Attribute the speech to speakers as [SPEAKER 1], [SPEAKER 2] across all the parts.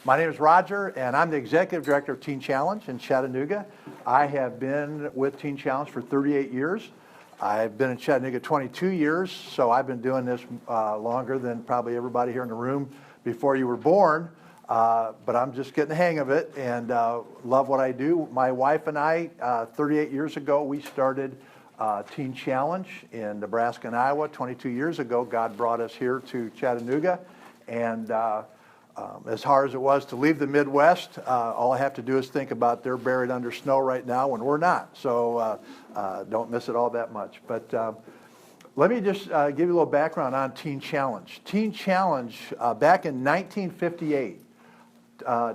[SPEAKER 1] My name is Roger, and I'm the Executive Director of Teen Challenge in Chattanooga. I have been with Teen Challenge for 38 years. I've been in Chattanooga 22 years, so I've been doing this longer than probably everybody here in the room before you were born. But I'm just getting the hang of it and love what I do. My wife and I, 38 years ago, we started Teen Challenge in Nebraska and Iowa. 22 years ago, God brought us here to Chattanooga. And as hard as it was to leave the Midwest, all I have to do is think about they're buried under snow right now when we're not. So don't miss it all that much. But let me just give you a little background on Teen Challenge. Teen Challenge, back in 1958,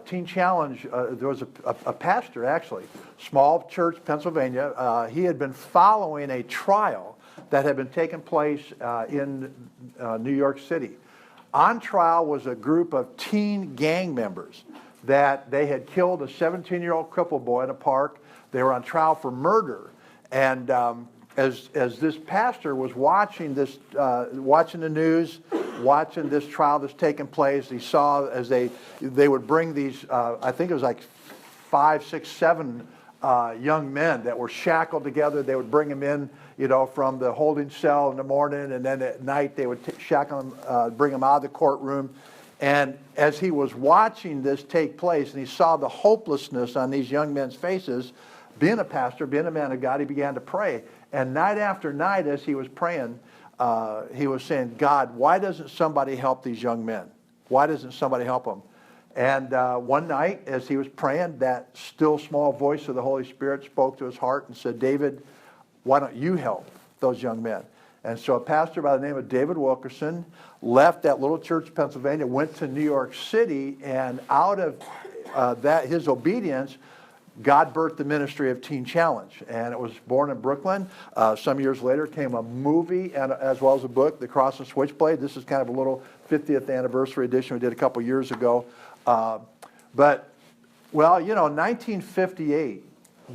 [SPEAKER 1] Teen Challenge, there was a pastor, actually, small church, Pennsylvania. He had been following a trial that had been taking place in New York City. On trial was a group of teen gang members that they had killed a 17-year-old crippled boy in a park. They were on trial for murder. And as this pastor was watching this, watching the news, watching this trial that's taking place, he saw as they would bring these, I think it was like 5, 6, 7 young men that were shackled together. They would bring them in, you know, from the holding cell in the morning, and then at night they would shackle them, bring them out of the courtroom. And as he was watching this take place, and he saw the hopelessness on these young men's faces, being a pastor, being a man of God, he began to pray. And night after night, as he was praying, he was saying, God, why doesn't somebody help these young men? Why doesn't somebody help them? And one night, as he was praying, that still small voice of the Holy Spirit spoke to his heart and said, David, why don't you help those young men? And so a pastor by the name of David Wilkerson left that little church in Pennsylvania, went to New York City, and out of his obedience, God birthed the ministry of Teen Challenge. And it was born in Brooklyn. Some years later came a movie and as well as a book, The Cross and Switchblade. This is kind of a little 50th anniversary edition we did a couple years ago. But, well, you know, 1958,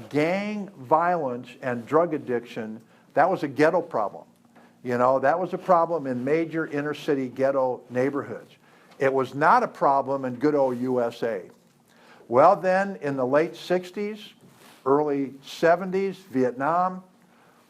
[SPEAKER 1] gang violence and drug addiction, that was a ghetto problem. You know, that was a problem in major inner city ghetto neighborhoods. It was not a problem in good old USA. Well, then, in the late 60s, early 70s, Vietnam,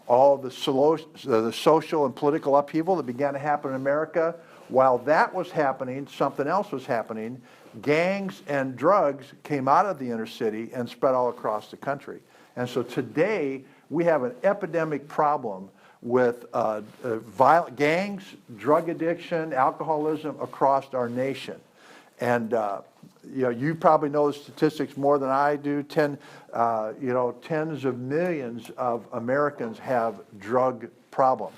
[SPEAKER 1] all the social and political upheaval that began to happen in America, while that was happening, something else was happening. Gangs and drugs came out of the inner city and spread all across the country. And so today, we have an epidemic problem with violent gangs, drug addiction, alcoholism across our nation. And you know, you probably know the statistics more than I do. Tens of millions of Americans have drug problems.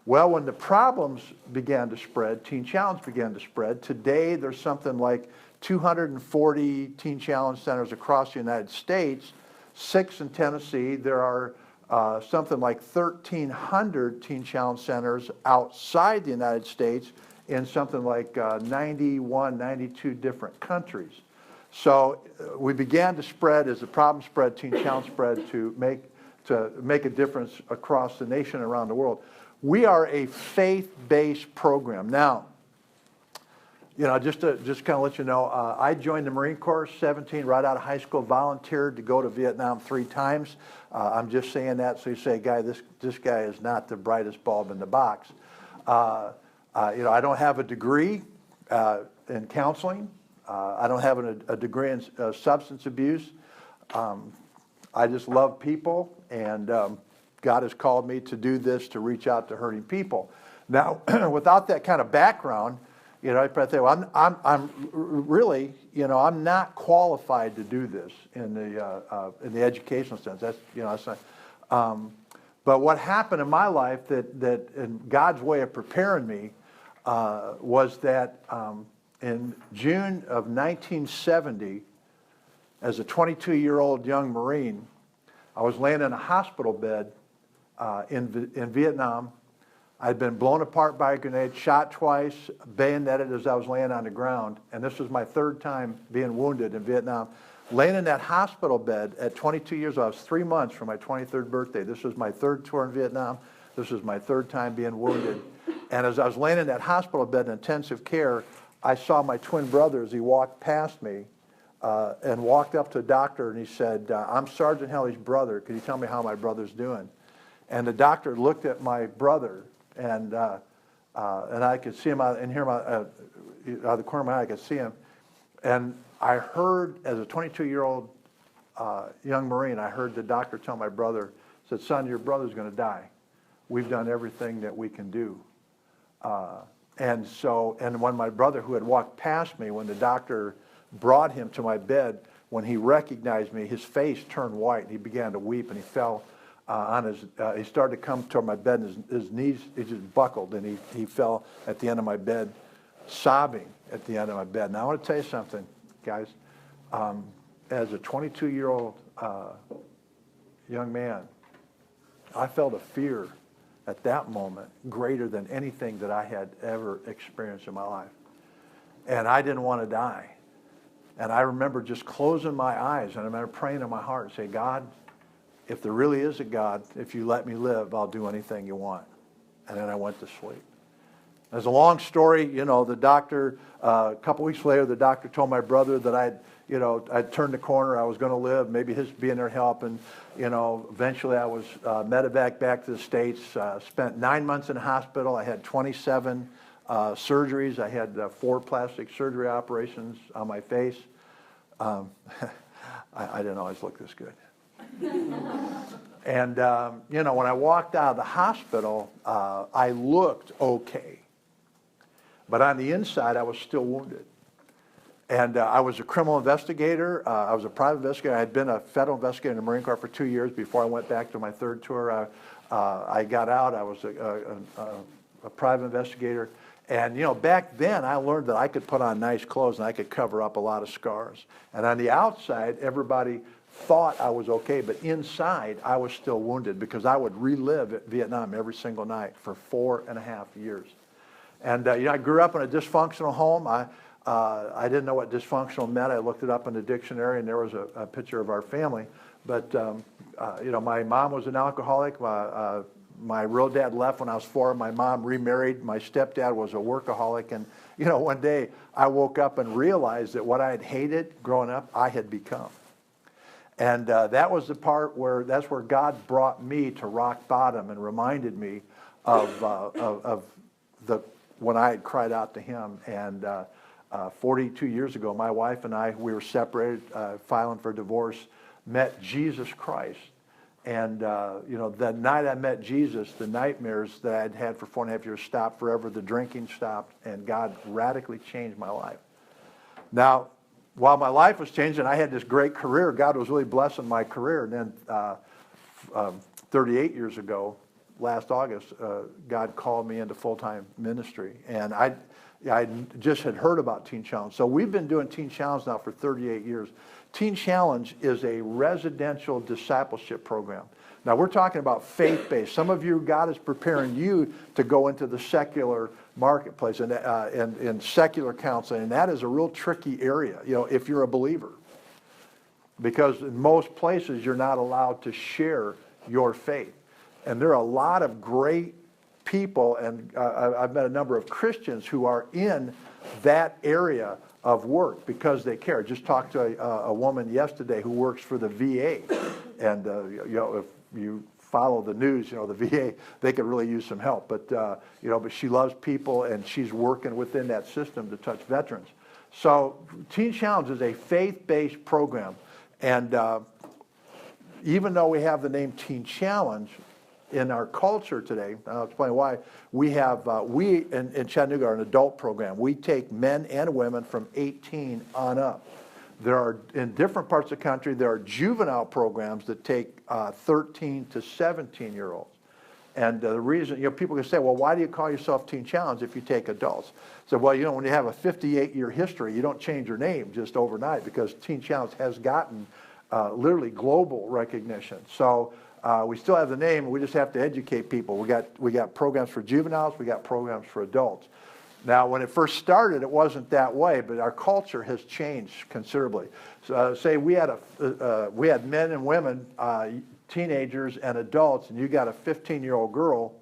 [SPEAKER 1] Well, when the problems began to spread, Teen Challenge began to spread. Today, there's something like 240 Teen Challenge centers across the United States, 6 in Tennessee. There are something like 1,300 Teen Challenge centers outside the United States in something like 91, 92 different countries. So we began to spread, as the problem spread, Teen Challenge spread to make a difference across the nation and around the world. We are a faith-based program. Now, you know, just kind of let you know, I joined the Marine Corps 17, right out of high school, volunteered to go to Vietnam 3 times. I'm just saying that so you say, guy, this guy is not the brightest bulb in the box. You know, I don't have a degree in counseling. I don't have a degree in substance abuse. I just love people, and God has called me to do this, to reach out to hurting people. Now, without that kind of background, you know, I probably think, well, I'm really, you know, I'm not qualified to do this in the educational sense. That's, you know, that's not. But what happened in my life that in God's way of preparing me was that in June of 1970, as a 22-year-old young Marine, I was laying in a hospital bed in Vietnam. I'd been blown apart by a grenade, shot twice, bayoneted as I was laying on the ground, and this was my 3rd time being wounded in Vietnam. Laying in that hospital bed at 22 years old, I was 3 months from my 23rd birthday. This was my 3rd tour in Vietnam. This was my 3rd time being wounded. And as I was laying in that hospital bed in intensive care, I saw my twin brother as he walked past me and walked up to a doctor, and he said, I'm Sergeant Helly's brother. Could you tell me how my brother's doing? And the doctor looked at my brother, and I could see him out and hear him out of the corner of my eye. I could see him. And I heard, as a 22-year-old young Marine, I heard the doctor tell my brother, said, son, your brother's going to die. We've done everything that we can do. And when my brother, who had walked past me, when the doctor brought him to my bed, when he recognized me, his face turned white, and he began to weep, and he fell on his, he started to come toward my bed, and his knees, he just buckled, and he fell at the end of my bed, sobbing at the end of my bed. Now, I want to tell you something, guys. As a 22-year-old young man, I felt a fear at that moment greater than anything that I had ever experienced in my life. And I didn't want to die. And I remember just closing my eyes, and I remember praying in my heart and saying, God, if there really is a God, if you let me live, I'll do anything you want. And then I went to sleep. It's a long story. You know, the doctor, a couple weeks later, the doctor told my brother that I'd turned the corner, I was going to live, maybe his being there helping. Eventually I was medevac back to the States, spent 9 months in the hospital. I had 27 surgeries. I had 4 plastic surgery operations on my face. I didn't always look this good. And, when I walked out of the hospital, I looked okay. But on the inside, I was still wounded. And I was a criminal investigator. I was a private investigator. I had been a federal investigator in the Marine Corps for 2 years before I went back to my 3rd tour. I got out. I was a private investigator. And, back then I learned that I could put on nice clothes and I could cover up a lot of scars. And on the outside, everybody thought I was okay, but inside I was still wounded because I would relive Vietnam every single night for 4.5 years. And, I grew up in a dysfunctional home. I didn't know what dysfunctional meant. I looked it up in the dictionary, and there was a picture of our family. But, my mom was an alcoholic. My real dad left when I was 4. My mom remarried. My stepdad was a workaholic. And, one day I woke up and realized that what I had hated growing up, I had become. And that was the part that's where God brought me to rock bottom and reminded me of when I had cried out to him. And 42 years ago, my wife and I, we were separated, filing for divorce, met Jesus Christ. And, the night I met Jesus, the nightmares that I'd had for 4.5 years stopped forever. The drinking stopped, and God radically changed my life. Now, while my life was changing, I had this great career. God was really blessing my career. And then 38 years ago, last August, God called me into full-time ministry. And I just had heard about Teen Challenge. So we've been doing Teen Challenge now for 38 years. Teen Challenge is a residential discipleship program. Now, we're talking about faith-based. Some of you, God is preparing you to go into the secular marketplace and secular counseling, and that is a real tricky area, if you're a believer. Because in most places, you're not allowed to share your faith. And there are a lot of great people, and I've met a number of Christians who are in that area of work because they care. Just talked to a woman yesterday who works for the VA, and if you follow the news, the VA, they could really use some help. But but she loves people, and she's working within that system to touch veterans. So Teen Challenge is a faith-based program, and even though we have the name Teen Challenge, in our culture today, I'll explain why, we in Chattanooga are an adult program. We take men and women from 18 on up. There are, in different parts of the country, there are juvenile programs that take 13 to 17-year-olds. And the reason, people can say, well, why do you call yourself Teen Challenge if you take adults? So, well, when you have a 58-year history, you don't change your name just overnight because Teen Challenge has gotten literally global recognition. So we still have the name, we just have to educate people. We got programs for juveniles, we got programs for adults. Now, when it first started, it wasn't that way, but our culture has changed considerably. So, say we had men and women, teenagers and adults, and you got a 15-year-old girl,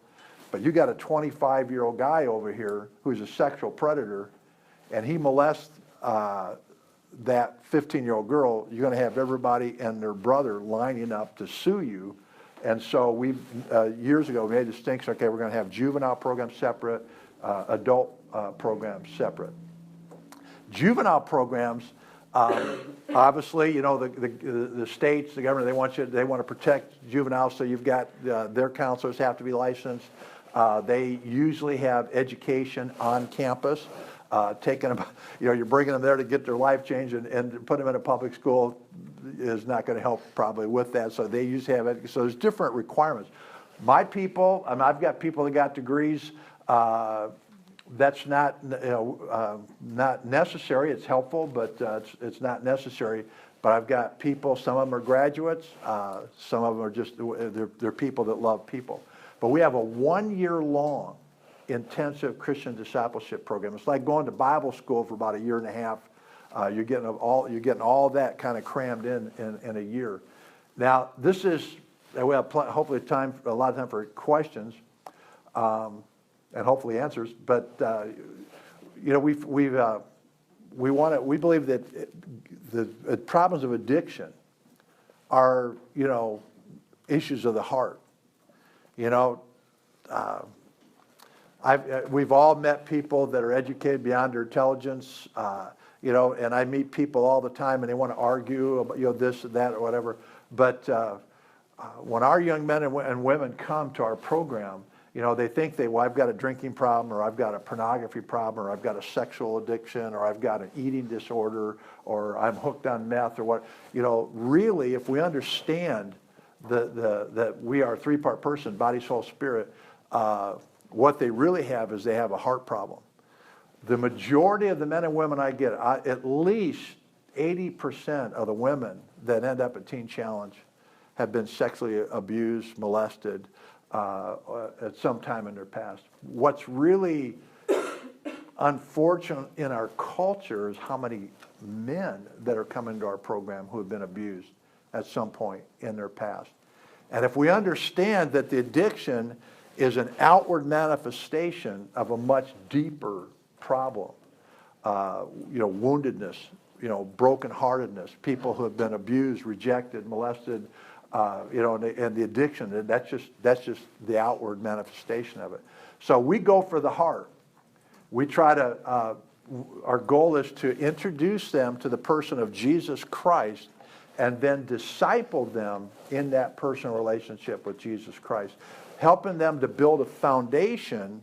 [SPEAKER 1] but you got a 25-year-old guy over here who's a sexual predator, and he molests that 15-year-old girl, you're going to have everybody and their brother lining up to sue you. And so we, years ago, made a distinction, okay, we're going to have juvenile programs separate, adult programs separate. Juvenile programs, obviously, you know, the states, the government, they want to protect juveniles, so you've got their counselors have to be licensed. They usually have education on campus. Taking them, you know, you're bringing them there to get their life changed, and put them in a public school is not going to help probably with that. So they usually have it. So there's different requirements. My people, I've got people that got degrees. That's not, you know, not necessary. It's helpful, but it's not necessary. But I've got people. Some of them are graduates. Some of them are just they're people that love people. But we have a 1-year-long intensive Christian discipleship program. It's like going to Bible school for about a year and a half. You're getting all that kind of crammed in a year. Now, this is, we have hopefully a lot of time for questions and hopefully answers. But you know, we believe that the problems of addiction are, you know, issues of the heart. You know. We've all met people that are educated beyond their intelligence, you know, and I meet people all the time, and they want to argue about, you know, this and that or whatever. But when our young men and women come to our program, you know, they think well, I've got a drinking problem, or I've got a pornography problem, or I've got a sexual addiction, or I've got an eating disorder, or I'm hooked on meth, or what. You know, really, if we understand that we are a three-part person, body, soul, spirit, what they really have is they have a heart problem. The majority of the men and women I get, at least 80% of the women that end up at Teen Challenge have been sexually abused, molested at some time in their past. What's really unfortunate in our culture is how many men that are coming to our program who have been abused at some point in their past. And if we understand that the addiction is an outward manifestation of a much deeper problem. You know, woundedness, you know, brokenheartedness, people who have been abused, rejected, molested, you know, and the addiction, that's just the outward manifestation of it. So we go for the heart. We try to, our goal is to introduce them to the person of Jesus Christ and then disciple them in that personal relationship with Jesus Christ, helping them to build a foundation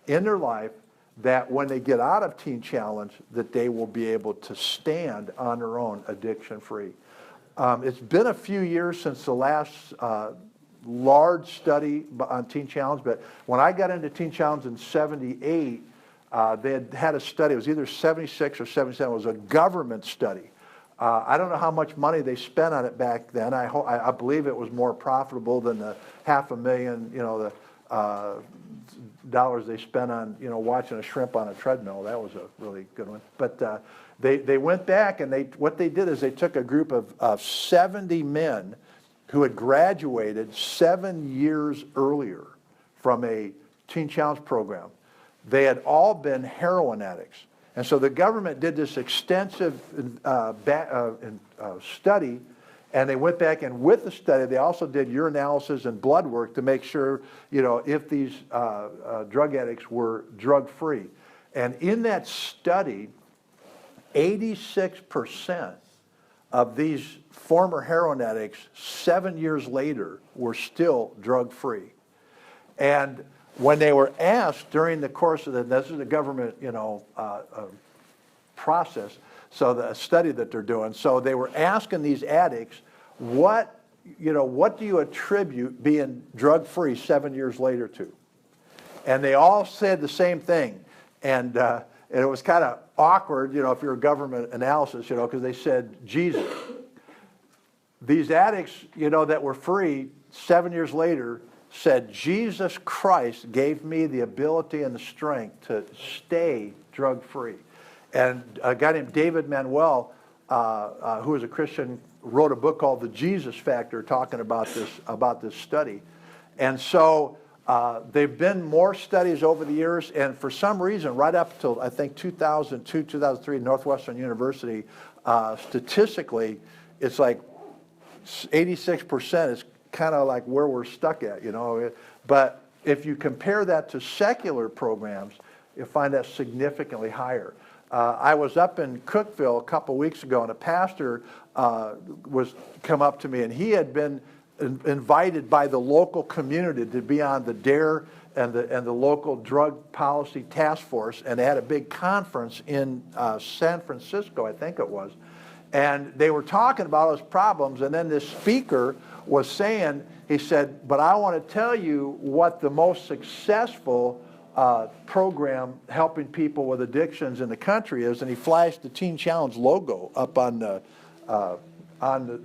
[SPEAKER 1] in their life that when they get out of Teen Challenge, that they will be able to stand on their own addiction-free. It's been a few years since the last large study on Teen Challenge, but when I got into Teen Challenge in '78, they had a study. It was either 76 or 77. It was a government study. I don't know how much money they spent on it back then. I believe it was more profitable than the $500,000, you know, the dollars they spent on, you know, watching a shrimp on a treadmill. That was a really good one. But they went back, and what they did is they took a group of 70 men who had graduated 7 years earlier from a Teen Challenge program. They had all been heroin addicts. And so the government did this extensive study, and they went back, and with the study, they also did urinalysis and blood work to make sure, you know, if these drug addicts were drug-free. And in that study, 86% of these former heroin addicts 7 years later were still drug-free. And when they were asked during the course of this is a government, you know, process, so the study that they're doing. So they were asking these addicts, what do you attribute being drug-free 7 years later to? And they all said the same thing. And it was kind of awkward, you know, if you're a government analysis, you know, because they said Jesus. These addicts, you know, that were free 7 years later said, Jesus Christ gave me the ability and the strength to stay drug-free. And a guy named David Manuel, who is a Christian, wrote a book called The Jesus Factor talking about this study. And so There've been more studies over the years, and for some reason, right up until I think 2002, 2003, Northwestern University, statistically, it's like 86% is kind of like where we're stuck at, you know. But if you compare that to secular programs, you'll find that significantly higher. I was up in Cookeville a couple weeks ago, and a pastor was come up to me, and he had been invited by the local community to be on the DARE and the local drug policy task force, and they had a big conference in San Francisco, I think it was. And they were talking about those problems, and then this speaker was saying, he said, but I want to tell you what the most successful program helping people with addictions in the country is, and he flashed the Teen Challenge logo up on the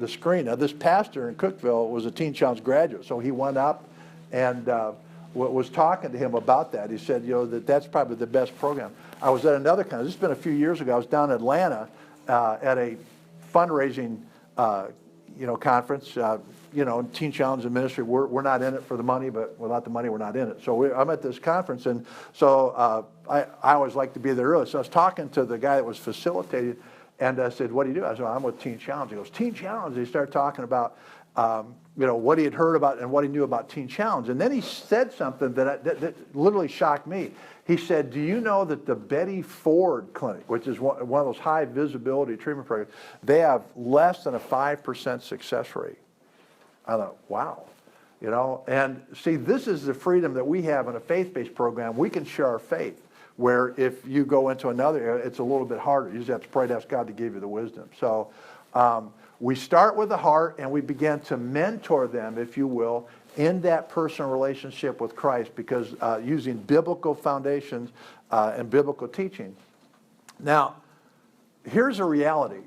[SPEAKER 1] screen. Now, this pastor in Cookeville was a Teen Challenge graduate, so he went up and was talking to him about that. He said, you know, that's probably the best program. I was at another conference. This has been a few years ago. I was down in Atlanta at a fundraising, conference. Teen Challenge and ministry, we're not in it for the money, but without the money, we're not in it. So I'm at this conference, and so I always like to be there early. So I was talking to the guy that was facilitating, and I said, what do you do? I said, well, I'm with Teen Challenge. He goes, Teen Challenge? He started talking about, what he had heard about and what he knew about Teen Challenge. And then he said something that literally shocked me. He said, do you know that the Betty Ford Clinic, which is one of those high visibility treatment programs, they have less than a 5% success rate? I thought, wow, and see, this is the freedom that we have in a faith-based program. We can share our faith, where if you go into another area, it's a little bit harder. You just have to pray to ask God to give you the wisdom. So we start with the heart, and we begin to mentor them, if you will, in that personal relationship with Christ, because using biblical foundations and biblical teaching. Now, here's a reality.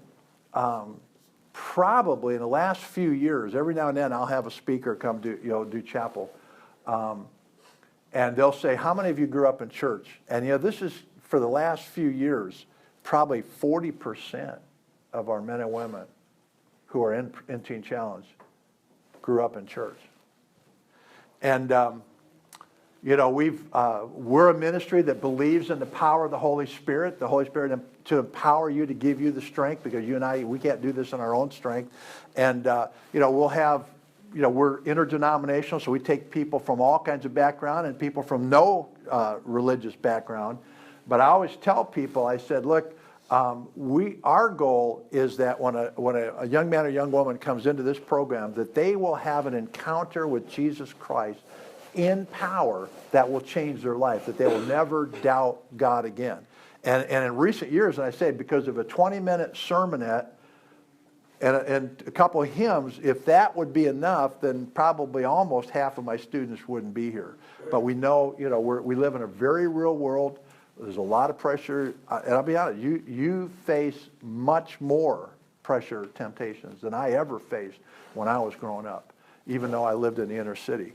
[SPEAKER 1] Probably in the last few years, every now and then I'll have a speaker come do chapel, and they'll say, how many of you grew up in church? And this is, for the last few years, probably 40% of our men and women who are in Teen Challenge grew up in church. And we're a ministry that believes in the power of the Holy Spirit to empower you, to give you the strength, because you and I, we can't do this in our own strength. And, we'll have, we're interdenominational, so we take people from all kinds of background and people from no religious background. But I always tell people, I said, look, our goal is that when a young man or young woman comes into this program, that they will have an encounter with Jesus Christ in power that will change their life, that they will never doubt God again. And in recent years, and I say because of a 20-minute sermonette and a couple of hymns, if that would be enough, then probably almost half of my students wouldn't be here. But we know, we live in a very real world. There's a lot of pressure, and I'll be honest, you face much more pressure, temptations than I ever faced when I was growing up, even though I lived in the inner city.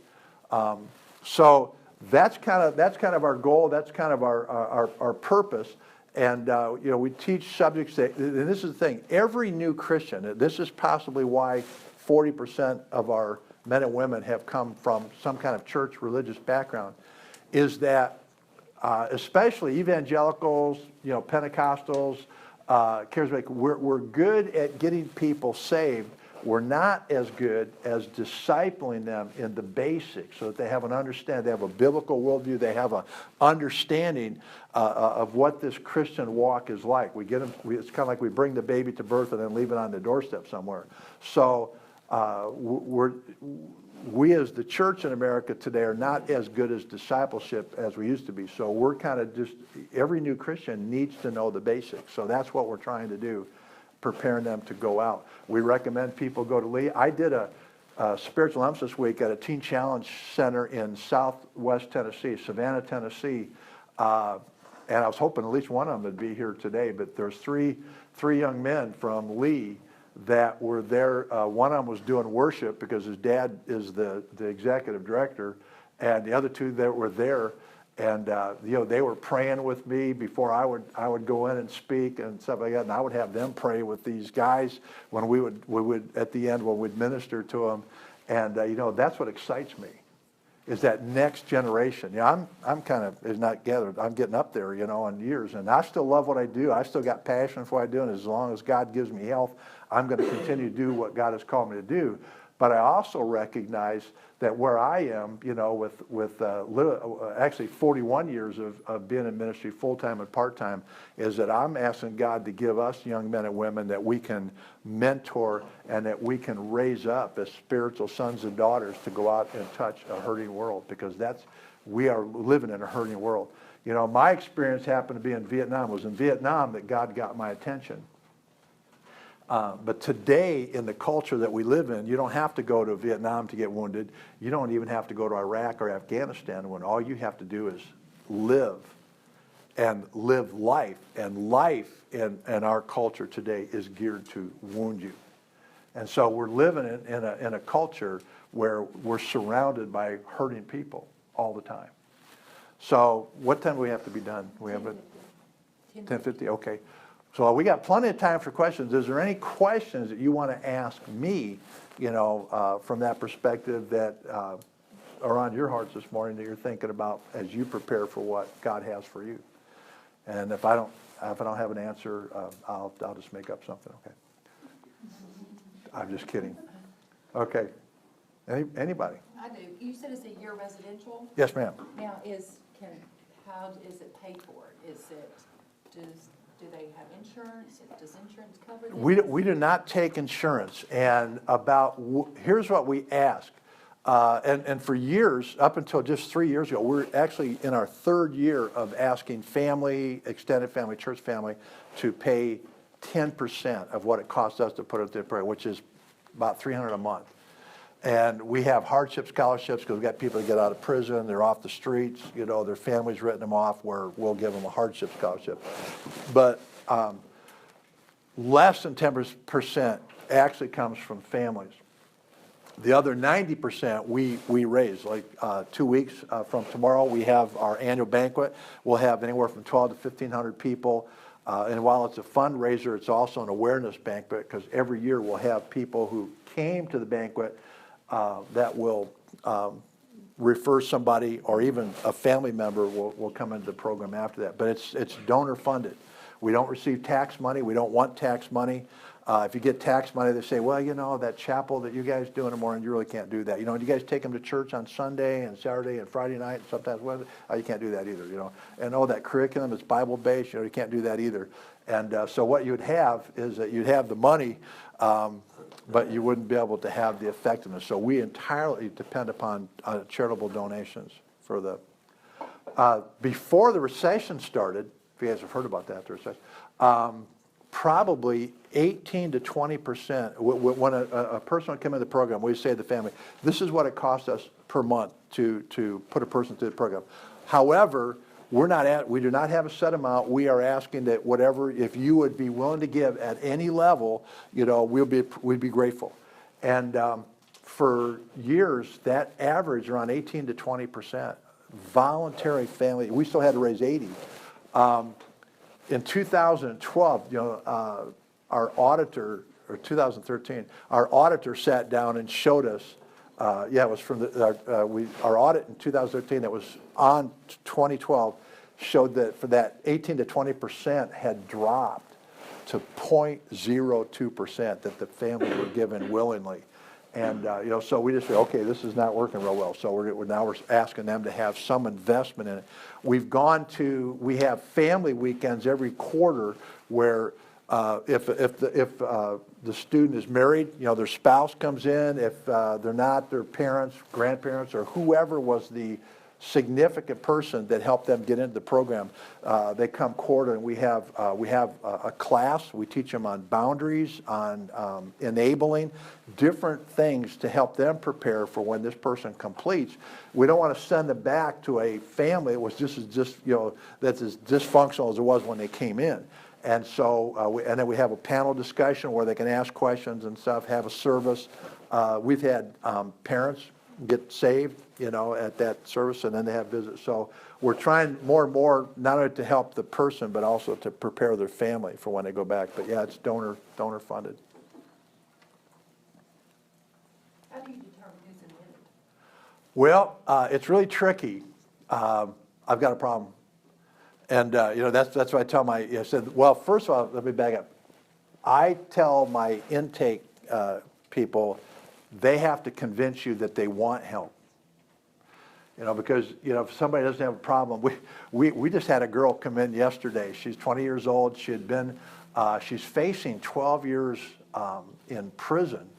[SPEAKER 1] So that's kind of our goal. That's kind of our purpose. And we teach subjects that, and this is the thing, every new Christian, this is possibly why 40% of our men and women have come from some kind of church religious background, is that especially evangelicals, Pentecostals, charismatic, we're good at getting people saved. We're not as good as discipling them in the basics, so that they have an understanding, they have a biblical worldview, they have an understanding of what this Christian walk is like. We get them. It's kind of like we bring the baby to birth and then leave it on the doorstep somewhere. So we as the church in America today are not as good as discipleship as we used to be. So we're kind of just, every new Christian needs to know the basics. So that's what we're trying to do, preparing them to go out. We recommend people go to Lee. I did a spiritual emphasis week at a Teen Challenge Center in Southwest Tennessee, Savannah, Tennessee, and I was hoping at least one of them would be here today. But there's three young men from Lee that were there. One of them was doing worship because his dad is the executive director, and the other two that were there. And they were praying with me before I would go in and speak and stuff like that, and I would have them pray with these guys when we would at the end when we'd minister to them, and that's what excites me, is that next generation. I'm kind of, is not gathered, I'm getting up there, in years, and I still love what I do. I still got passion for what I do, and as long as God gives me health, I'm going to continue to do what God has called me to do. But I also recognize that where I am, with actually 41 years of being in ministry full-time and part-time, is that I'm asking God to give us young men and women that we can mentor and that we can raise up as spiritual sons and daughters to go out and touch a hurting world, because we are living in a hurting world. My experience happened to be in Vietnam. It was in Vietnam that God got my attention. But today, in the culture that we live in, you don't have to go to Vietnam to get wounded. You don't even have to go to Iraq or Afghanistan, when all you have to do is live and live life. And life in our culture today is geared to wound you. And so we're living in a culture where we're surrounded by hurting people all the time. So what time do we have to be done? We have it 10:50. Okay. So we got plenty of time for questions. Is there any questions that you want to ask me, from that perspective that are on your hearts this morning that you're thinking about as you prepare for what God has for you? And if I don't have an answer, I'll just make up something. Okay. I'm just kidding. Okay. Anybody?
[SPEAKER 2] I do. You said it's a year residential?
[SPEAKER 1] Yes, ma'am.
[SPEAKER 2] Now, how is it paid for? Do they have insurance? Does insurance cover this?
[SPEAKER 1] We do not take insurance. And here's what we ask. And for years, up until just 3 years ago, we're actually in our third year of asking family, extended family, church family, to pay 10% of what it costs us to put it through prayer, which is about $300 a month. And we have hardship scholarships because we've got people that get out of prison, they're off the streets, their family's written them off, where we'll give them a hardship scholarship. But less than 10% actually comes from families. The other 90% we raise. Like 2 weeks from tomorrow, we have our annual banquet. We'll have anywhere from 1,200 to 1,500 people. And while it's a fundraiser, it's also an awareness banquet, because every year we'll have people who came to the banquet that will refer somebody, or even a family member will come into the program after that. But it's donor funded. We don't receive tax money. We don't want tax money. If you get tax money, they say, well, that chapel that you guys do in the morning, you really can't do that. You guys take them to church on Sunday and Saturday and Friday night and sometimes Wednesday. You can't do that either, And that curriculum is Bible-based, you can't do that either. And so what you'd have is that you'd have the money, but you wouldn't be able to have the effectiveness. So we entirely depend upon charitable donations for the. Before the recession started, if you guys have heard about that, the recession, probably 18 to 20%. When a person would come in the program, we say to the family, this is what it costs us per month to put a person through the program. However, we do not have a set amount. We are asking that whatever, if you would be willing to give at any level, we'd be grateful. And for years, that average around 18 to 20%. Voluntary family, we still had to raise 80. In 2012, our auditor, or 2013, our auditor sat down and showed us. It was from our audit in 2013 that was on 2012 showed that for that 18 to 20% had dropped to 0.02% that the family were given willingly. And so we just say, okay, this is not working real well. So we're asking them to have some investment in it. We have family weekends every quarter where if the student is married, their spouse comes in. If they're not, their parents, grandparents, or whoever was the significant person that helped them get into the program, they come quarter, and we have a class. We teach them on boundaries, on enabling, different things to help them prepare for when this person completes. We don't want to send them back to a family that was that's as dysfunctional as it was when they came in. And so, and then we have a panel discussion where they can ask questions and stuff, have a service. We've had parents get saved, at that service, and then they have visits. So we're trying more and more, not only to help the person, but also to prepare their family for when they go back. But yeah, it's donor funded.
[SPEAKER 2] How do you determine who's
[SPEAKER 1] Well, it's really tricky. I've got a problem. And, that's what I tell I said, well, first of all, let me back up. I tell my intake people, they have to convince you that they want help. Because, if somebody doesn't have a problem, we just had a girl come in yesterday. She's 20 years old. She's facing 12 years in prison.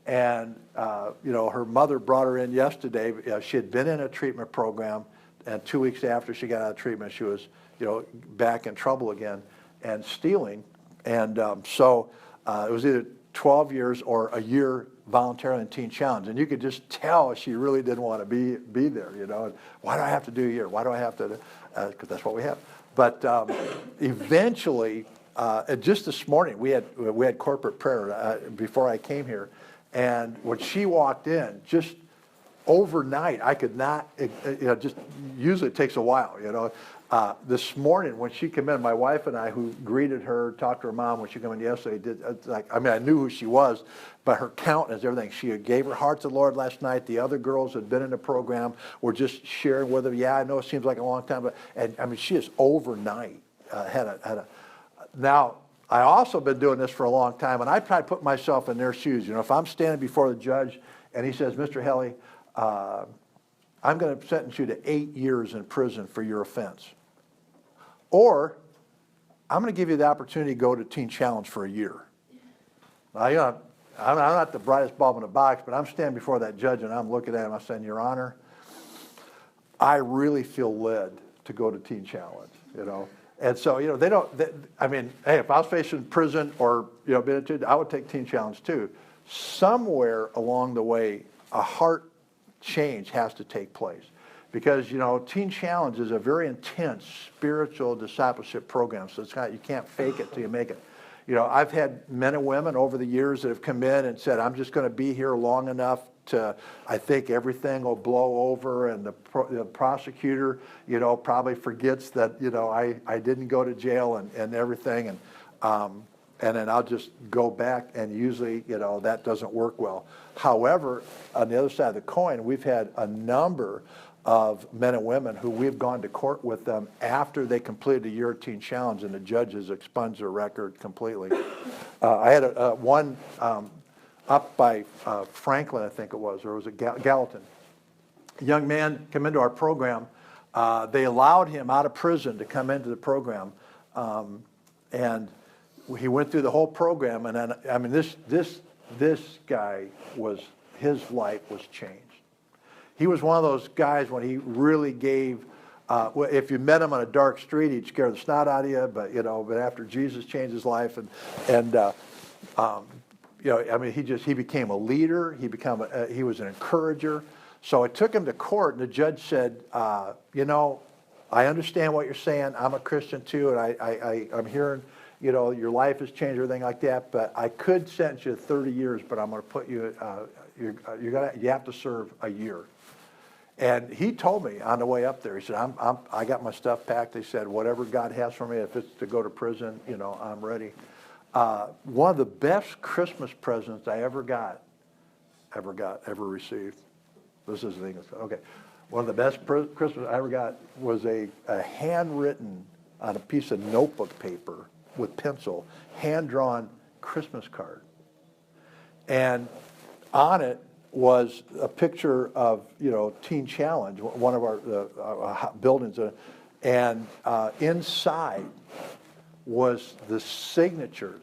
[SPEAKER 1] And, her mother brought her in yesterday. She had been in a treatment program, and 2 weeks after she got out of treatment, she was, back in trouble again and stealing. And so it was either 12 years or a year voluntarily in Teen Challenge. And you could just tell she really didn't want to be there, And why do I have to do a year? Why do I have to? Because that's what we have. But eventually, just this morning, we had corporate prayer before I came here. And when she walked in, just overnight, I could not, just usually it takes a while, This morning when she came in, my wife and I, who greeted her, talked to her mom when she came in yesterday, I knew who she was, but her countenance, everything. She gave her heart to the Lord last night. The other girls had been in the program, were just sharing with her. Yeah, I know it seems like a long time, but she is overnight had a. Now, I also been doing this for a long time, and I try to put myself in their shoes. If I'm standing before the judge and he says, Mr. Helly, I'm going to sentence you to 8 years in prison for your offense. Or I'm going to give you the opportunity to go to Teen Challenge for a year. Now, I'm not the brightest bulb in the box, but I'm standing before that judge and I'm looking at him. I'm saying, Your Honor, I really feel led to go to Teen Challenge, And so, hey, if I was facing prison or, I would take Teen Challenge too. Somewhere along the way, a heart change has to take place. Because, Teen Challenge is a very intense spiritual discipleship program. So you can't fake it till you make it. I've had men and women over the years that have come in and said, I'm just going to be here long enough to, I think everything will blow over, and the prosecutor, probably forgets that, I didn't go to jail and everything. And then I'll just go back, and usually, that doesn't work well. However, on the other side of the coin, we've had a number of men and women who we've gone to court with them after they completed a year of Teen Challenge, and the judges expunged their record completely. I had one up by Franklin, I think it was, or was it Gallatin? A young man came into our program. They allowed him out of prison to come into the program, and he went through the whole program. And then, this guy his life was changed. He was one of those guys when he really gave. If you met him on a dark street, he'd scare the snot out of you. But after Jesus changed his life, he became a leader. He was an encourager. So I took him to court, and the judge said, I understand what you're saying. I'm a Christian too, and I'm hearing, your life has changed, everything like that. But I could sentence you to 30 years, but I'm going to put you. You have to serve a year. And he told me on the way up there, he said, I got my stuff packed. They said, whatever God has for me, if it's to go to prison, I'm ready. One of the best Christmas presents I ever received. This is the thing. Okay. One of the best Christmas I ever got was a handwritten, on a piece of notebook paper with pencil, hand-drawn Christmas card. And on it was a picture of, Teen Challenge, one of our buildings. And inside was the signatures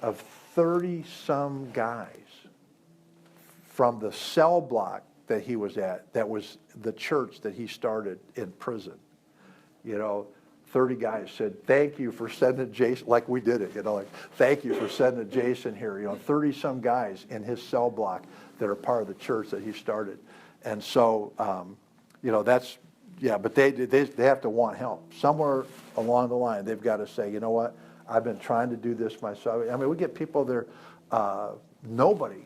[SPEAKER 1] of 30-some guys from the cell block that he was at. That was the church that he started in prison. 30 guys said, thank you for sending Jason, like we did it, thank you for sending Jason here. 30-some guys in his cell block that are part of the church that he started. And so, that's, but they have to want help. Somewhere along the line, they've got to say, you know what, I've been trying to do this myself. We get people there, nobody,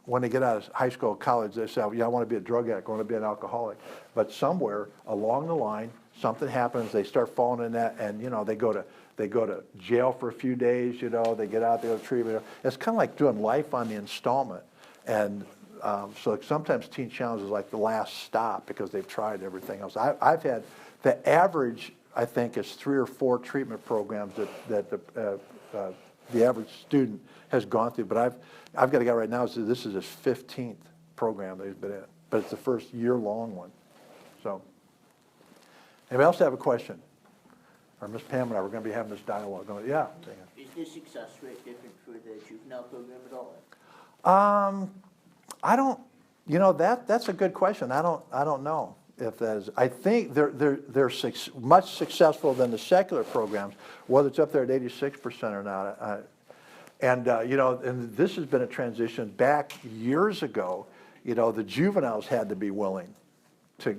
[SPEAKER 1] when they get out of high school or college, they say, I want to be a drug addict, I want to be an alcoholic. But somewhere along the line, something happens, they start falling in that, and they go to jail for a few days, they get out, they go to treatment. It's kind of like doing life on the installment. And So sometimes Teen Challenge is like the last stop because they've tried everything else. I've had, the average, I think, is 3 or 4 treatment programs that the average student has gone through. But I've got a guy right now, so this is his 15th program that he's been in. But it's the first year-long one. So, anybody else have a question? Or Miss Pam and I, we're going to be having this dialogue. Yeah.
[SPEAKER 3] Is the success rate different for the juvenile program at all?
[SPEAKER 1] I don't, that's a good question. I don't know if that is. I think they're much successful than the secular programs, whether it's up there at 86% or not. And this has been a transition back years ago. The juveniles had to be willing to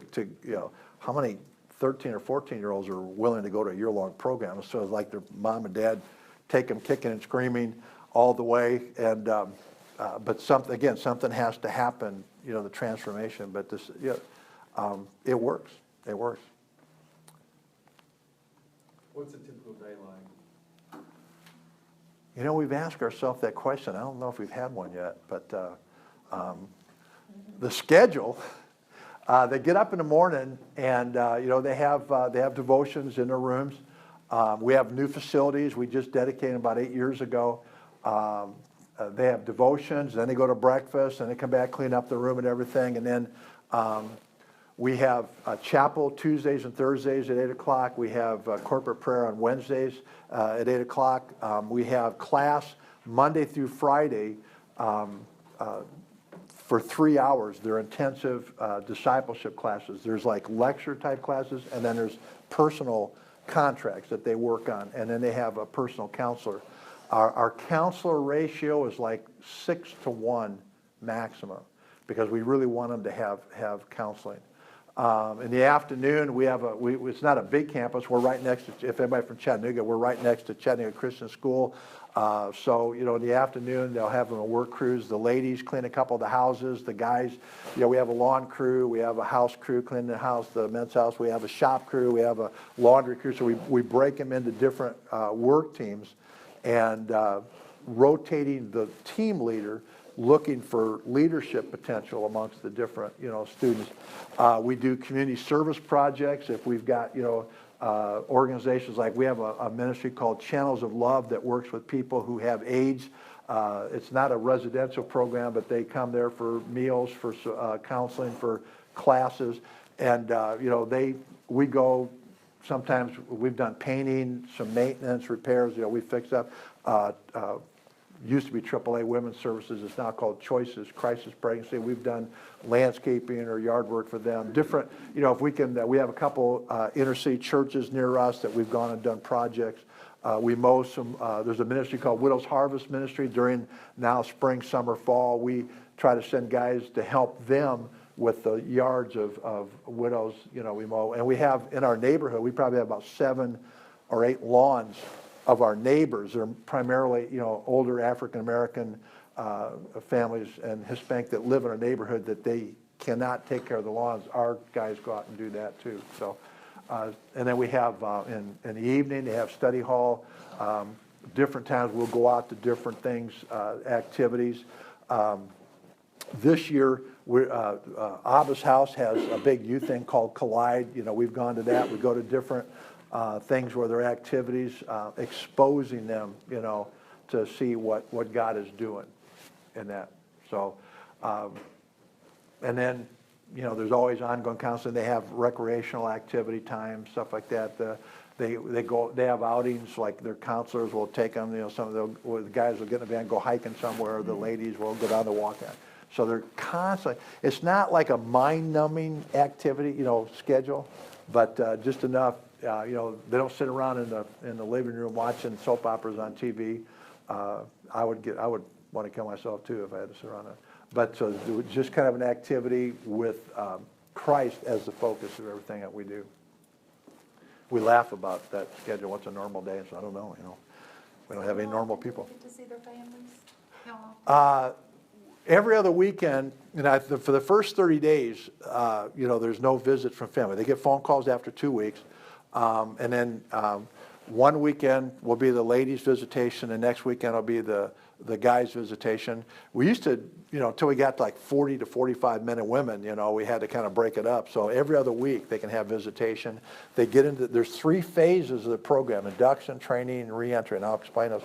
[SPEAKER 1] how many 13 or 14-year-olds are willing to go to a year-long program? So it's like their mom and dad take them kicking and screaming all the way. And but something has to happen. The transformation. But this, it works. It works.
[SPEAKER 4] What's a typical day like?
[SPEAKER 1] We've asked ourselves that question. I don't know if we've had one yet, but the schedule. They get up in the morning, and they have devotions in their rooms. We have new facilities. We just dedicated about 8 years ago. They have devotions, then they go to breakfast, and they come back, clean up the room and everything, and then we have chapel Tuesdays and Thursdays at 8 o'clock. We have corporate prayer on Wednesdays at 8 o'clock. We have class Monday through Friday for 3 hours. They're intensive discipleship classes. There's like lecture type classes, and then there's personal contracts that they work on, and then they have a personal counselor. Our counselor ratio is like 6 to 1 maximum, because we really want them to have counseling. In the afternoon, we have it's not a big campus. We're right next to, if anybody from Chattanooga, we're right next to Chattanooga Christian School. So, in the afternoon, they'll have them on work crews. The ladies clean a couple of the houses. The guys, we have a lawn crew. We have a house crew cleaning the house, the men's house. We have a shop crew. We have a laundry crew. So we break them into different work teams, and rotating the team leader, looking for leadership potential amongst the different, students. We do community service projects. If we've got, organizations like we have a ministry called Channels of Love that works with people who have AIDS. It's not a residential program, but they come there for meals, for counseling, for classes, and we go. Sometimes we've done painting, some maintenance, repairs. We fix up. Used to be AAA Women's Services. It's now called Choices, Crisis Pregnancy. We've done landscaping or yard work for them. Different, if we can, we have a couple inner city churches near us that we've gone and done projects. We mow some, there's a ministry called Widow's Harvest Ministry. During now spring, summer, fall, we try to send guys to help them with the yards of widows, we mow. And we have, in our neighborhood, we probably have about 7 or 8 lawns of our neighbors. They're primarily, older African-American families and Hispanic that live in our neighborhood that they cannot take care of the lawns. Our guys go out and do that too. So, and then we have, in the evening, they have study hall. Different times we'll go out to different things, activities. This year, Abba's house has a big youth thing called Collide. We've gone to that. We go to different things where there are activities, exposing them, to see what God is doing in that. So, and then, there's always ongoing counseling. They have recreational activity time, stuff like that. They have outings, like their counselors will take them. The guys will get in a van, go hiking somewhere. The ladies will go down the walk. So they're constantly. It's not like a mind-numbing activity, schedule, but just enough. They don't sit around in the living room watching soap operas on TV. I would want to kill myself too if I had to sit around it. But so just kind of an activity with Christ as the focus of everything that we do. We laugh about that schedule. What's a normal day? So I don't know. We don't have any normal people.
[SPEAKER 2] Get to see their families? How often?
[SPEAKER 1] Every other weekend, for the first 30 days, there's no visit from family. They get phone calls after 2 weeks. And then one weekend will be the ladies' visitation, the next weekend will be the guys' visitation. We used to, until we got to like 40 to 45 men and women, we had to kind of break it up. So every other week they can have visitation. They get into, there's 3 phases of the program: induction, training, and reentry, and I'll explain those.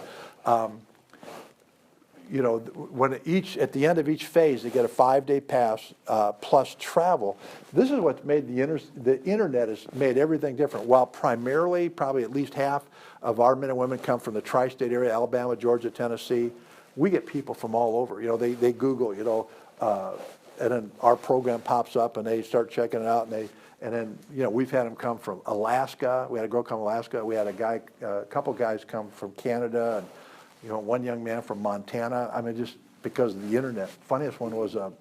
[SPEAKER 1] At the end of each phase, they get a 5-day pass plus travel. This is what's made the internet has made everything different. While primarily, probably at least half of our men and women come from the tri-state area, Alabama, Georgia, Tennessee, we get people from all over. They Google, and then our program pops up, and they start checking it out, and then we've had them come from Alaska. We had a girl come from Alaska. We had a couple guys come from Canada, and one young man from Montana. I mean, just because of the internet. Funniest one was a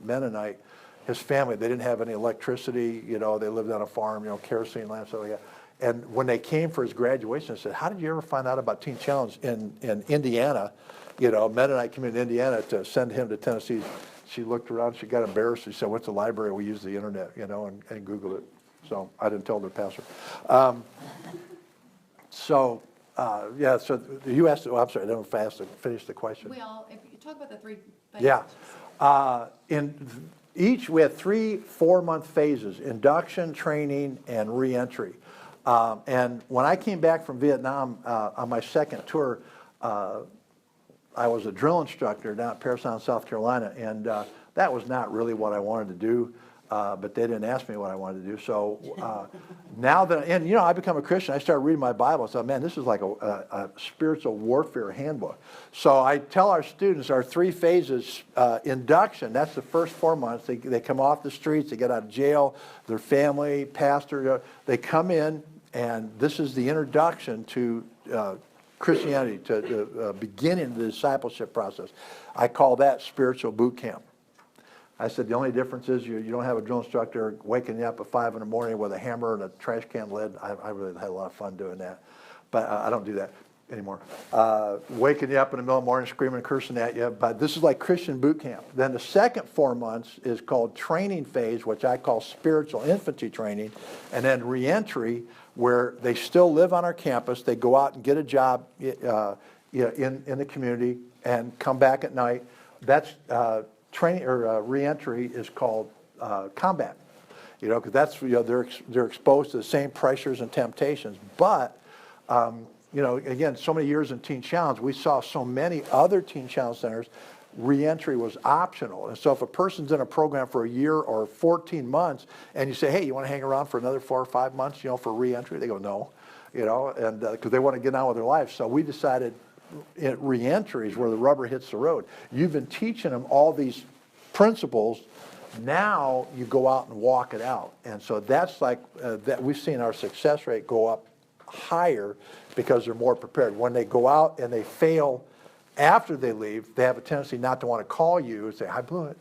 [SPEAKER 1] Mennonite. His family, they didn't have any electricity. They lived on a farm, kerosene lamp, stuff like that. And when they came for his graduation, I said, "How did you ever find out about Teen Challenge in Indiana?" Mennonite came in Indiana to send him to Tennessee. She looked around. She got embarrassed. She said, "What's the library? We use the internet, and Googled it." So I didn't tell their pastor. So you asked, I'm sorry, I don't know if I asked to finish the question.
[SPEAKER 2] Well, if you talk about the 3 phases.
[SPEAKER 1] Yeah. We had 3 4-month phases: induction, training, and reentry. And when I came back from Vietnam on my second tour, I was a drill instructor down at Parris Island, South Carolina, and that was not really what I wanted to do. But they didn't ask me what I wanted to do. So now that, I become a Christian, I started reading my Bible. I thought, man, this is like a spiritual warfare handbook. So I tell our students, our 3 phases, induction, that's the first 4 months. They come off the streets, they get out of jail, their family, pastor, they come in, and this is the introduction to Christianity, to the beginning of the discipleship process. I call that spiritual boot camp. I said, the only difference is you don't have a drill instructor waking you up at 5 in the morning with a hammer and a trash can lid. I really had a lot of fun doing that. But I don't do that anymore. Waking you up in the middle of the morning, screaming and cursing at you. But this is like Christian boot camp. Then the second 4 months is called training phase, which I call spiritual infantry training. And then reentry, where they still live on our campus. They go out and get a job in the community and come back at night. That's training or reentry is called combat, because that's they're exposed to the same pressures and temptations. But again, so many years in Teen Challenge, we saw so many other Teen Challenge centers. Reentry was optional, and so if a person's in a program for a year or 14 months, and you say, "Hey, you want to hang around for another 4 or 5 months, for reentry?" They go, "No," and because they want to get on with their life. So we decided. Reentry is where the rubber hits the road. You've been teaching them all these principles. Now you go out and walk it out. And so that's like that. We've seen our success rate go up higher because they're more prepared. When they go out and they fail after they leave, they have a tendency not to want to call you and say, "I blew it,"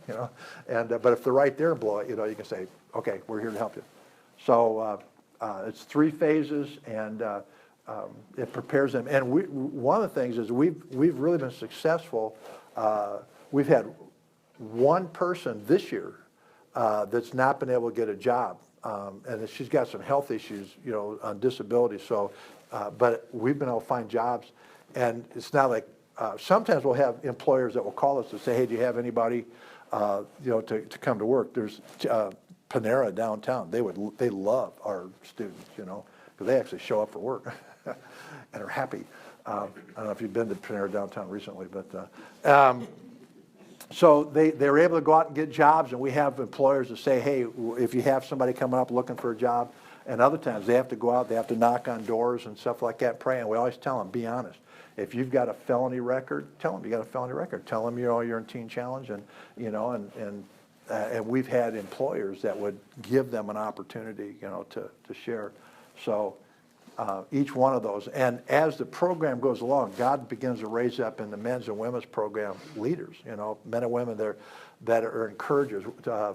[SPEAKER 1] And but if they're right there and blow it, you can say, "Okay, we're here to help you." So it's 3 phases, and it prepares them. And one of the things is we've really been successful. We've had one person this year that's not been able to get a job, and she's got some health issues, on disability. So, but we've been able to find jobs, and it's not like sometimes we'll have employers that will call us and say, "Hey, do you have anybody, to come to work?" There's Panera downtown. They love our students, because they actually show up for work. And are happy. I don't know if you've been to Panera downtown recently, but so they're able to go out and get jobs, and we have employers that say, "Hey, if you have somebody coming up looking for a job," and other times they have to go out, they have to knock on doors and stuff like that, pray, and we always tell them, be honest. If you've got a felony record, tell them you got a felony record. Tell them you're in Teen Challenge, and and we've had employers that would give them an opportunity, to share. So. Each one of those. And as the program goes along, God begins to raise up in the men's and women's program leaders, men and women that are encouragers.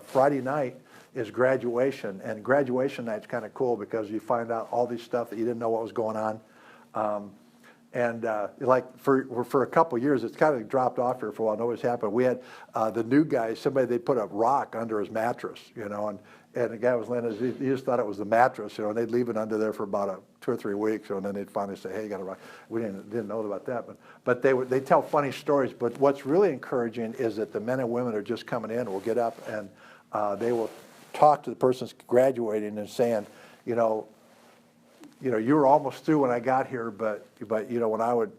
[SPEAKER 1] Friday night is graduation, and graduation night's kind of cool because you find out all these stuff that you didn't know what was going on. And like for a couple of years, it's kind of dropped off here for a while. Nobody's happened. We had the new guy, somebody, they put a rock under his mattress, you know, and the guy was laying, he just thought it was the mattress, you know, and they'd leave it under there for about 2 or 3 weeks, and then they'd finally say, hey, you got a rock. We didn't know about that, but they tell funny stories. But what's really encouraging is that the men and women are just coming in, will get up, and they will talk to the person graduating and saying, you know, you were almost through when I got here, but you know,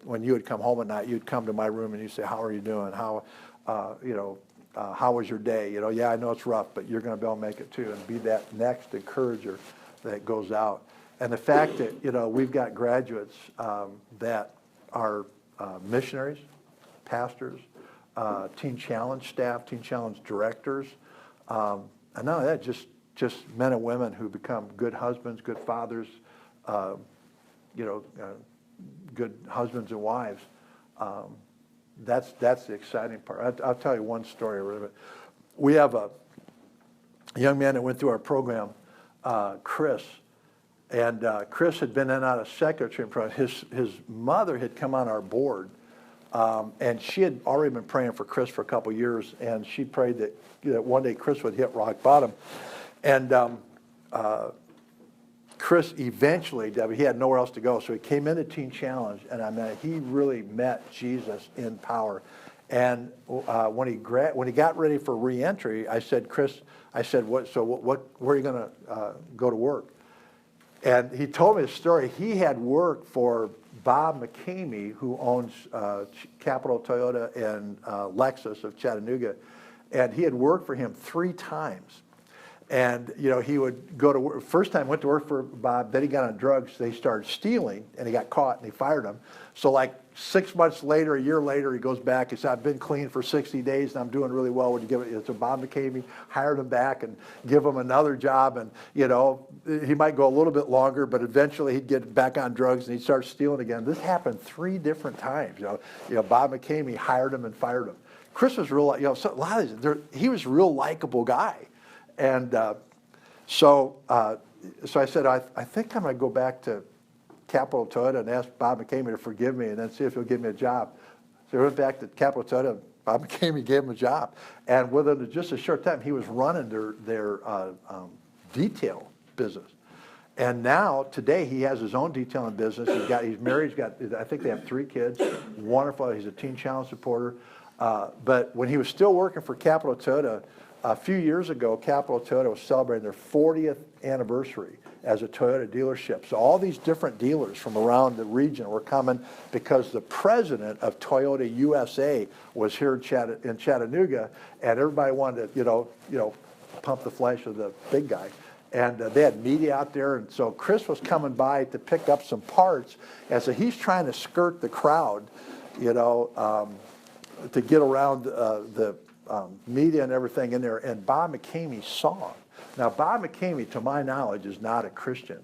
[SPEAKER 1] when you would come home at night, you'd come to my room and you'd say, how are you doing? How was your day? You know, yeah, I know it's rough, but you're going to be able to make it too, and be that next encourager that goes out. And the fact that, you know, we've got graduates that are missionaries, pastors, Teen Challenge staff, Teen Challenge directors, and none of that, just men and women who become good husbands, good fathers, good husbands and wives. That's the exciting part. I'll tell you one story. We have a young man that went through our program, Chris, and Chris had been in and out of secular training program. His mother had come on our board, and she had already been praying for Chris for a couple of years, and she prayed that one day Chris would hit rock bottom. And Chris eventually, Debbie, he had nowhere else to go, so he came into Teen Challenge, and I mean, he really met Jesus in power. And when he got ready for reentry, I said, Chris, where are you going to go to work? And he told me a story. He had worked for Bob McCamey, who owns Capital Toyota and Lexus of Chattanooga, and he had worked for him 3 times. And, you know, he would go to work. First time went to work for Bob, then he got on drugs. They started stealing, and he got caught, and they fired him. So like 6 months later, a year later, he goes back. He said, I've been clean for 60 days, and I'm doing really well. Would you give it? So Bob McCamey hired him back and give him another job. And, you know, he might go a little bit longer, but eventually he'd get back on drugs, and he'd start stealing again. This happened 3 different times. You know, Bob McCamey hired him and fired him. Chris was real, you know, so a lot of these, he was a real likable guy. And so I said, I think I'm going to go back to Capital Toyota and ask Bob McCamey to forgive me and then see if he'll give me a job. So I went back to Capital Toyota. Bob McCamey gave him a job. And within just a short time, he was running their detail business. And now, today, he has his own detailing business. He's married. I think they have 3 kids. Wonderful. He's a Teen Challenge supporter. But when he was still working for Capital Toyota, a few years ago, Capital Toyota was celebrating their 40th anniversary as a Toyota dealership. So all these different dealers from around the region were coming because the president of Toyota USA was here in Chattanooga, and everybody wanted to, you know, pump the flesh of the big guy. And they had media out there, and so Chris was coming by to pick up some parts, and so he's trying to skirt the crowd, you know, to get around the media and everything in there, and Bob McCamey saw him. Now, Bob McCamey, to my knowledge, is not a Christian.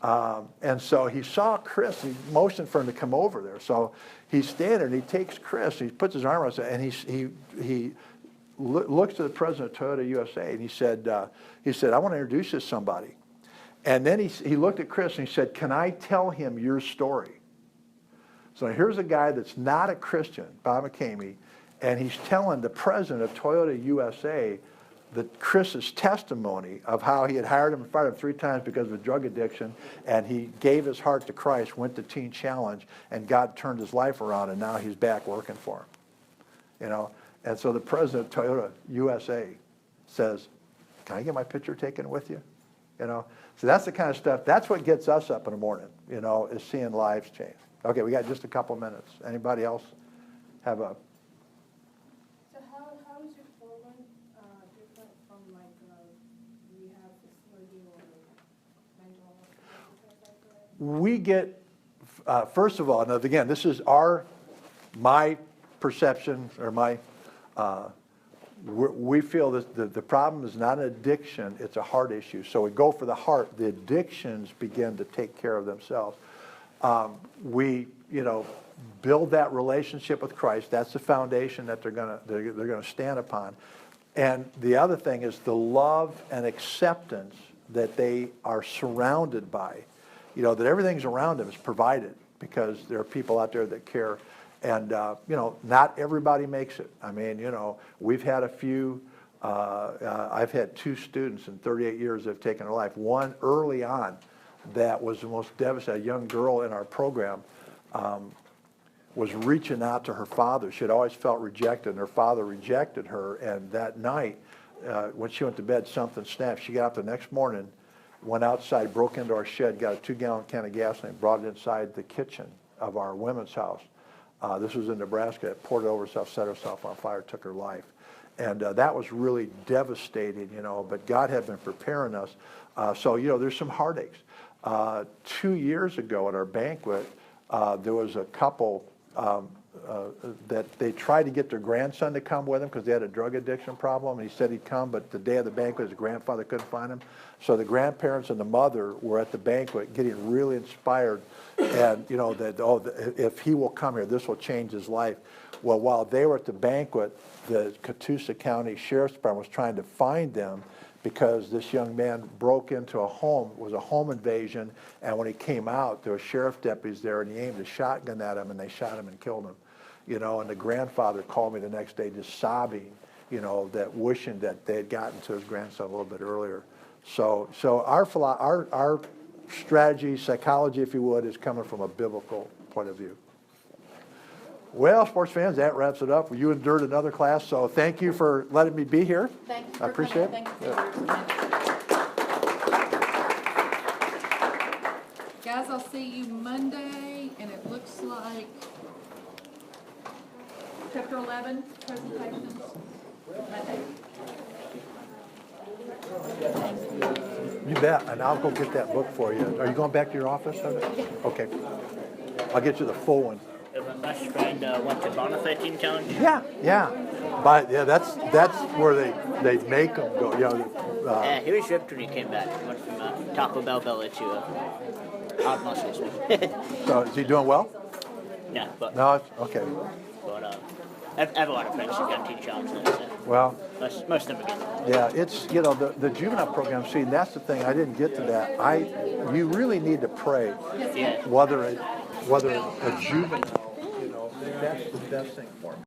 [SPEAKER 1] And so he saw Chris, and he motioned for him to come over there. So he's standing there, and he takes Chris, and he puts his arm around him, and he looks to the president of Toyota USA, and he said, I want to introduce you to somebody. And then he looked at Chris, and he said, can I tell him your story? So here's a guy that's not a Christian, Bob McCamey, and he's telling the president of Toyota USA that Chris's testimony of how he had hired him and fired him 3 times because of a drug addiction, and he gave his heart to Christ, went to Teen Challenge, and God turned his life around, and now he's back working for him. You know, and so the president of Toyota USA says, can I get my picture taken with you? You know, so that's the kind of stuff, that's what gets us up in the morning, you know, is seeing lives change. Okay, we got just a couple minutes. Anybody else have a...
[SPEAKER 5] So how is your program different from like rehab facility or mental hospital?
[SPEAKER 1] We get, first of all, now again, this is my perception, or we feel that the problem is not an addiction, it's a heart issue. So we go for the heart. The addictions begin to take care of themselves. We, you know, build that relationship with Christ. That's the foundation that they're gonna stand upon. And the other thing is the love and acceptance that they are surrounded by. You know, that everything's around them is provided because there are people out there that care. And, not everybody makes it. I mean, we've had a few, I've had 2 students in 38 years that have taken their life. One early on that was the most devastating. A young girl in our program was reaching out to her father. She had always felt rejected, and her father rejected her. And that night, when she went to bed, something snapped. She got up the next morning, went outside, broke into our shed, got a 2-gallon can of gasoline, brought it inside the kitchen of our women's house. This was in Nebraska. Poured it over herself, set herself on fire, took her life. And that was really devastating, but God had been preparing us. So, there's some heartaches. 2 years ago at our banquet, there was a couple that they tried to get their grandson to come with them because they had a drug addiction problem. And he said he'd come, but the day of the banquet, his grandfather couldn't find him. So the grandparents and the mother were at the banquet getting really inspired. And, if he will come here, this will change his life. Well, while they were at the banquet, the Catoosa County Sheriff's Department was trying to find them because this young man broke into a home. It was a home invasion, and when he came out, there were sheriff deputies there, and he aimed a shotgun at him, and they shot him and killed him. And the grandfather called me the next day just sobbing, that wishing that they had gotten to his grandson a little bit earlier. So our strategy, psychology, if you would, is coming from a biblical point of view. Well, sports fans, that wraps it up. You endured another class, so thank you for letting me be here.
[SPEAKER 2] Thank you for
[SPEAKER 1] I appreciate
[SPEAKER 2] coming.
[SPEAKER 1] it.
[SPEAKER 2] Thank you for your
[SPEAKER 6] Guys, I'll see you Monday, and it looks like chapter 11 presentations. Monday.
[SPEAKER 1] You bet, and I'll go get that book for you. Are you going back to your office? Okay. I'll get you the full one.
[SPEAKER 3] My best friend went to Bonafide Teen Challenge.
[SPEAKER 1] Yeah. But yeah, that's where they make them go.
[SPEAKER 3] Yeah, he was ripped when he came back. He went from Taco Bell Bella to Hot Muscles.
[SPEAKER 1] So is he doing well?
[SPEAKER 3] Yeah, but
[SPEAKER 1] No, it's okay.
[SPEAKER 3] I have a lot of friends who got Teen Challenge now, so
[SPEAKER 1] Well,
[SPEAKER 3] most of them again.
[SPEAKER 1] yeah, it's the juvenile program. See, and that's the thing. I didn't get to that. You really need to pray
[SPEAKER 3] Yeah.
[SPEAKER 1] whether a juvenile, that's the best thing for me.